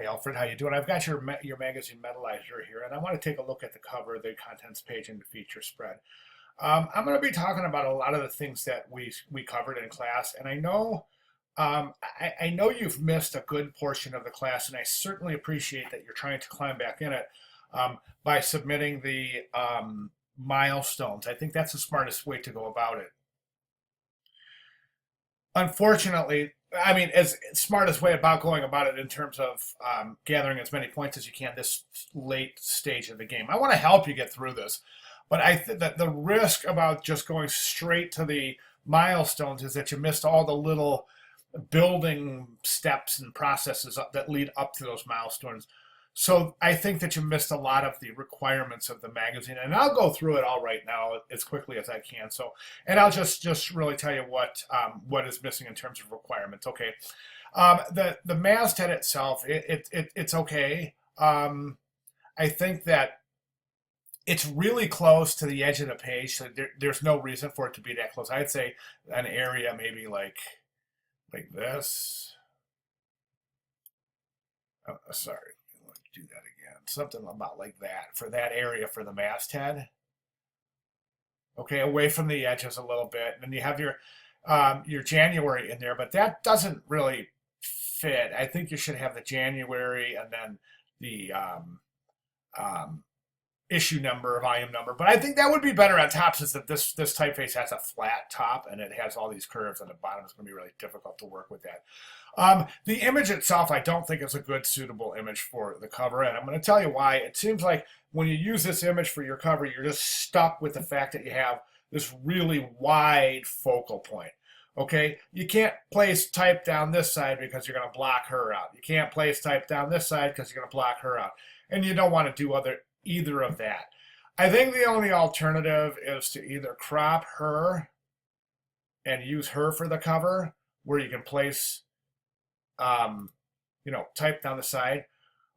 Hi Alfred, how you doing? I've got your magazine Metalizer here, and I want to take a look at the cover, the contents page, and the feature spread. I'm going to be talking about a lot of the things that we covered in class, and I know you've missed a good portion of the class, and I certainly appreciate that you're trying to climb back in it by submitting the milestones. I think that's the smartest way to go about it. Unfortunately, I mean, as smartest way about going about it in terms of gathering as many points as you can this late stage of the game. I want to help you get through this, but I think that the risk about just going straight to the milestones is that you missed all the little building steps and processes that lead up to those milestones. So I think that you missed a lot of the requirements of the magazine, and I'll go through it all right now as quickly as I can. So, and I'll just really tell you what is missing in terms of requirements. Okay, the masthead itself, it's okay. I think that it's really close to the edge of the page, so there's no reason for it to be that close. I'd say an area maybe like this. Oh, sorry. Do that again. Something about like that for that area for the masthead. Okay, away from the edges a little bit, and then you have your January in there, but that doesn't really fit. I think you should have the January and then the um, issue number, volume number. But I think that would be better on top since that this typeface has a flat top and it has all these curves on the bottom. It's going to be really difficult to work with that. The image itself, I don't think is a good suitable image for the cover, and I'm going to tell you why. It seems like when you use this image for your cover, you're just stuck with the fact that you have this really wide focal point. Okay, you can't place type down this side because you're going to block her out. You can't place type down this side because you're going to block her out, and you don't want to do either of that. I think the only alternative is to either crop her and use her for the cover, where you can place type down the side,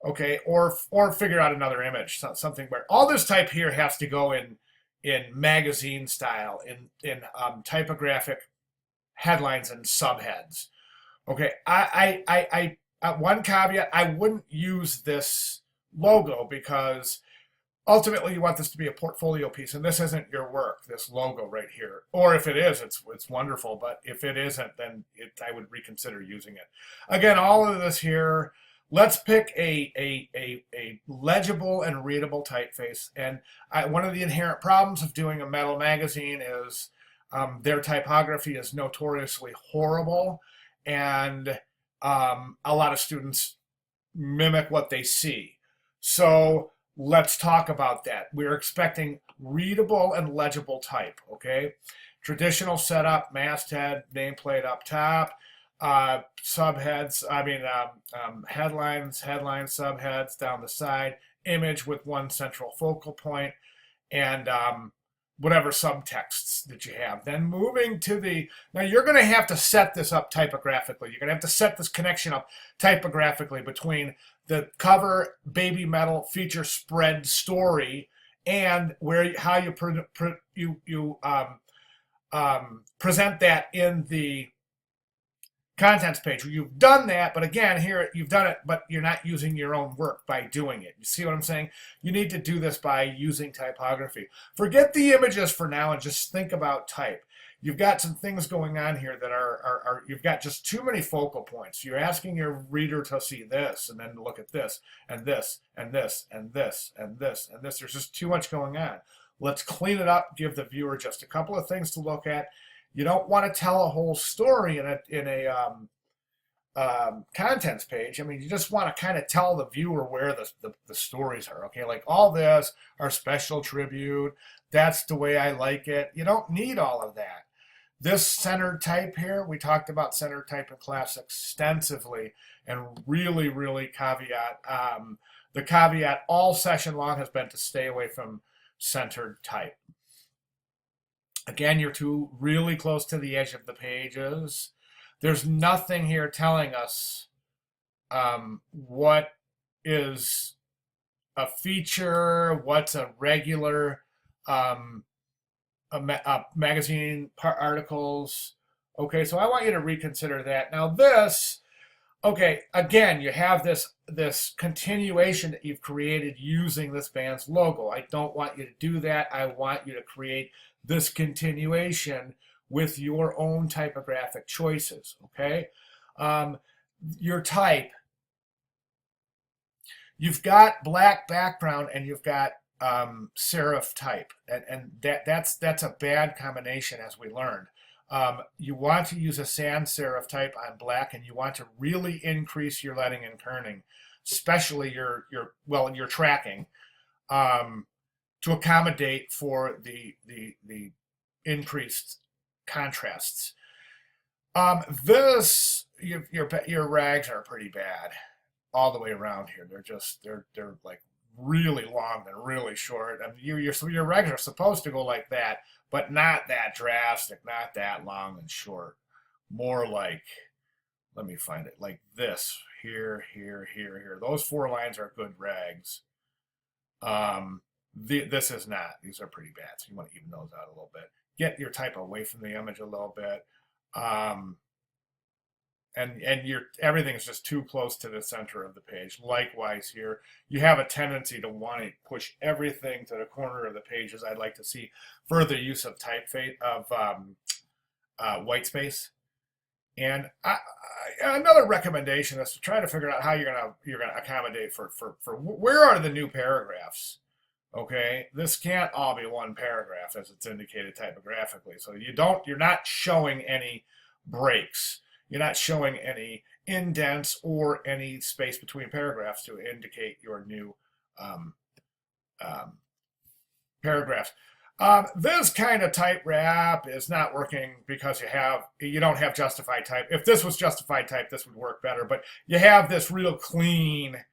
okay, or figure out another image, something where all this type here has to go in magazine style, in typographic headlines and subheads. Okay, one caveat: I wouldn't use this logo because ultimately you want this to be a portfolio piece, and this isn't your work, this logo right here. Or if it is, it's wonderful, but if it isn't, then I would reconsider using it. Again, all of this here, let's pick a legible and readable typeface. And one of the inherent problems of doing a metal magazine is their typography is notoriously horrible, and a lot of students mimic what they see. So let's talk about that. We're expecting readable and legible type, okay? Traditional setup, masthead, nameplate up top, subheads, headlines, subheads down the side, image with one central focal point, and whatever subtexts that you have. Then moving to now you're going to have to set this up typographically. You're going to have to set this connection up typographically between the cover, baby metal, feature spread story, and how you present that in the contents page. You've done that, but again, here you've done it, but you're not using your own work by doing it. You see what I'm saying? You need to do this by using typography. Forget the images for now and just think about type. You've got some things going on here that you've got just too many focal points. You're asking your reader to see this and then look at this and this and this and this and this and this. There's just too much going on. Let's clean it up, give the viewer just a couple of things to look at. You don't want to tell a whole story in a contents page. I mean, you just want to kind of tell the viewer where the stories are, okay? Like all this, our special tribute, that's the way I like it. You don't need all of that. This centered type here, we talked about centered type in class extensively, and really, really caveat. The caveat all session long has been to stay away from centered type. Again, you're really close to the edge of the pages. There's nothing here telling us what is a feature, what's a regular magazine articles. Okay, so I want you to reconsider that. Now this, Okay, again, you have this continuation that you've created using this band's logo. I don't want you to do that. I want you to create this continuation with your own typographic choices, okay? Your type, you've got black background and you've got serif type, and that's a bad combination, as we learned. You want to use a sans serif type on black, and you want to really increase your leading and kerning, especially your tracking, to accommodate for the increased contrasts. Your rags are pretty bad all the way around here. They're like really long and really short. I mean, your rags are supposed to go like that, but not that drastic, not that long and short. More like, let me find it, like this, here, here, here, here. Those 4 lines are good rags. This is not. These are pretty bad, so you want to even those out a little bit. Get your type away from the image a little bit. And everything is just too close to the center of the page. Likewise here, you have a tendency to want to push everything to the corner of the pages. I'd like to see further use of typeface, of white space. And another recommendation is to try to figure out how you're gonna accommodate for where are the new paragraphs. Okay, this can't all be one paragraph as it's indicated typographically. So you're not showing any breaks. You're not showing any indents or any space between paragraphs to indicate your new paragraphs. This kind of type wrap is not working because you don't have justified type. If this was justified type, this would work better. But you have this real clean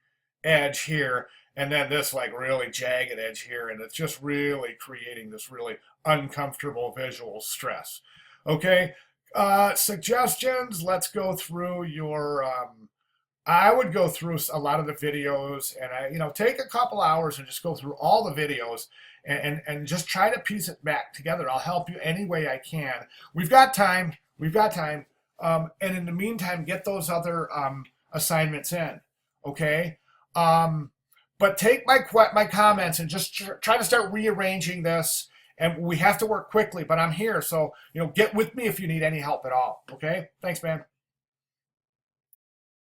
edge here, and then this like really jagged edge here, and it's just really creating this really uncomfortable visual stress. Okay. Suggestions. Let's go through your. I would go through a lot of the videos, and take a couple hours and just go through all the videos and just try to piece it back together. I'll help you any way I can. We've got time. And in the meantime, get those other assignments in. Okay. But take my comments and just try to start rearranging this. And we have to work quickly, but I'm here. So, get with me if you need any help at all. Okay? Thanks, man.